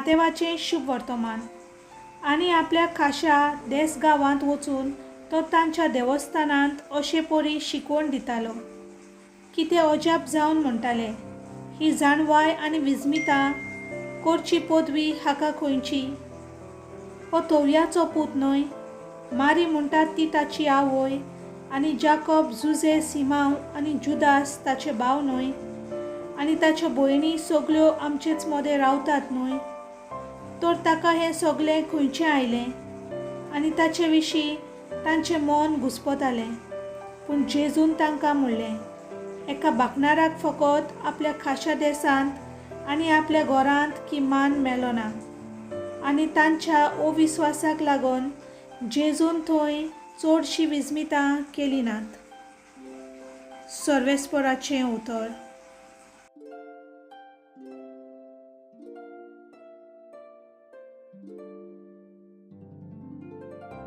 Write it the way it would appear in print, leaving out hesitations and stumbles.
नातेवाचें शुभ वर्तमान आनी आपल्या खाशा देस गांवांत वचून तो तांच्या देवस्थानांत अशे परी शिकवण दितालो की ते अजाप जावन म्हणटाले, ही जाणवाय आनी विजमिता करची पदवी हाका खंयची? हो तोवयाचो पूत न्हय? मारी म्हणटात ती ताची आवय, आनी जाकोब, जुजे, सिमांव आनी जुदास ताचे भाव न्हय? आनी ताच्यो भयणी सगल्यो आमचेच मदें रावतात न्हय? तर ताका हें सगळें खंयचें आयलें? आनी ताचे विशीं तांचें मन घुस्पतालें. पूण जेजून तांकां म्हणलें, एका भाकणाराक फकत आपल्या खाशा देसांत आनी आपल्या घरांत किमान मेलो ना. आनी तांच्या अविस्वासाक लागून जेजून थंय चडशी विजमितां केली नात. सर्वेस्पराचें उतर.